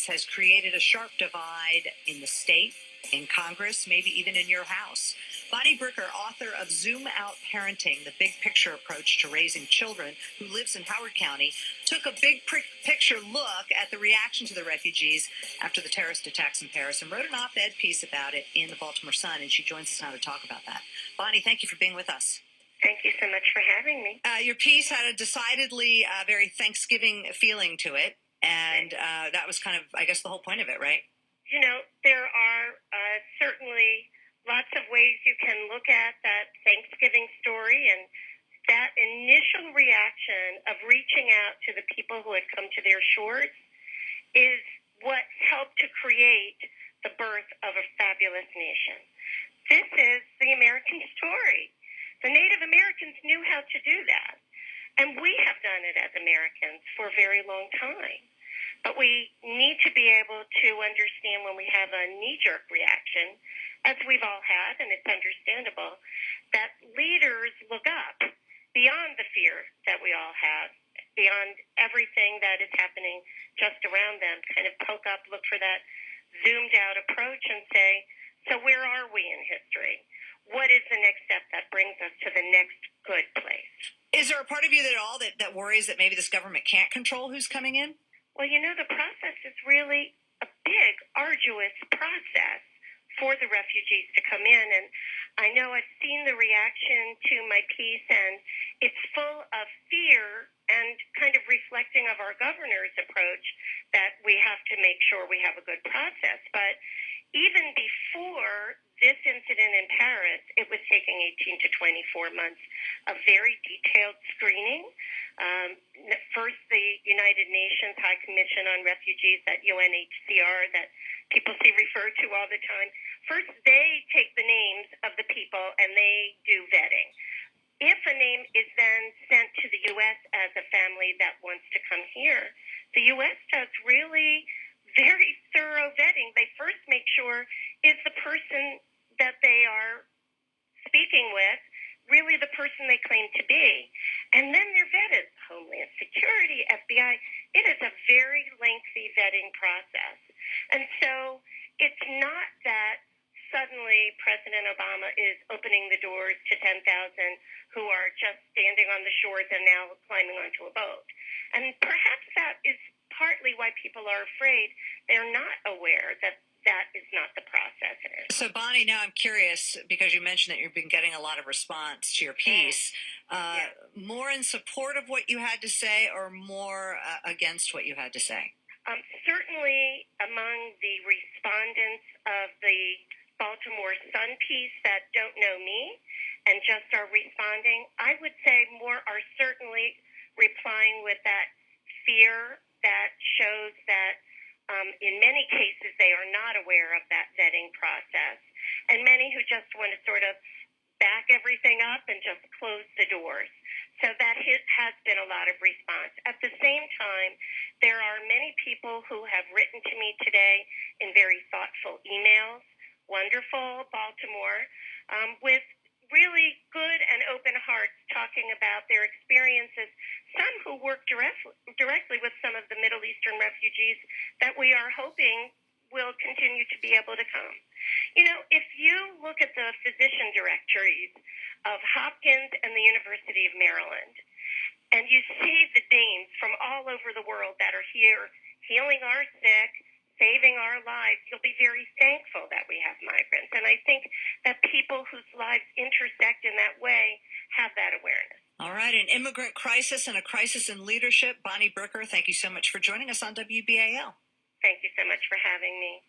refugees has created a sharp divide in the state, in Congress, maybe even in your house. Bonnie Bricker, author of Zoom Out Parenting, the Big Picture Approach to Raising Children, who lives in Howard County, took a big picture look at the reaction to the refugees after the terrorist attacks in Paris and wrote an op-ed piece about it in the Baltimore Sun, and she joins us now to talk about that. Bonnie, thank you for being with us. Thank you so much for having me. Your piece had a decidedly very Thanksgiving feeling to it, and that was kind of, I guess, the whole point of it, right? You know, there are certainly lots of ways you can look at that Thanksgiving story, and that initial reaction of reaching out to the people who had come to their shores is what helped to create the birth of a fabulous nation. This is the American story. The Native Americans knew how to do that, and we have done it as Americans for a very long time. But we need to be able to understand when we have a knee-jerk reaction, as we've all had, and it's understandable, that leaders look up beyond the fear that we all have, beyond everything that is happening just around them, kind of poke up, look for that zoomed-out approach and say, so where are we in history? What is the next step that brings us to the next good place? Is there a part of you that worries that maybe this government can't control who's coming in? Well, you know, the process is really a big, arduous process for the refugees to come in. And I know I've seen the reaction to my piece, and it's full of fear and kind of reflecting of our governor's approach that we have to make sure we have a good process. But even before this incident in Paris, it was taking 18 to 24 months of very detailed screening. First, the United Nations High Commission on Refugees, that UNHCR that people see referred to all the time, first they take the names of the people and they do vetting. If a name is then sent to the U.S. as a family that wants to come here, the U.S. does really very thorough vetting. They first make sure, is the person that they are speaking with really the person they claim to be? And then they're vetted. Homeland Security, FBI. It is a very lengthy vetting process. And so it's not that suddenly President Obama is opening the doors to 10,000 who are just standing on the shores and now climbing onto a boat. And perhaps that is partly why people are afraid. They're not aware that that is not the process. So, Bonnie, now I'm curious, because you mentioned that you've been getting a lot of response to your piece. More in support of what you had to say or more against what you had to say? Certainly among the respondents of the Baltimore Sun piece that don't know me and just are responding, I would say more are certainly replying with that fear that shows that in many cases they are not aware of that vetting process, and many who just want to sort of back everything up and just close the doors. So that has been a lot of response. At the same time, there are many people who have written to me today in very thoughtful emails, wonderful Baltimore, with really good and open hearts talking about their experiences, some who work directly with some of the Middle Eastern refugees that we are hoping will continue to be able to come. You know, if you look at the physician directories of Hopkins and the University of Maryland, and you see the names from all over the world that are here healing our sick, saving our lives, you'll be very thankful that we have migrants. And I think that people whose lives intersect in that way have that awareness. All right, an immigrant crisis and a crisis in leadership. Bonnie Bricker, thank you so much for joining us on WBAL. Thank you so much for having me.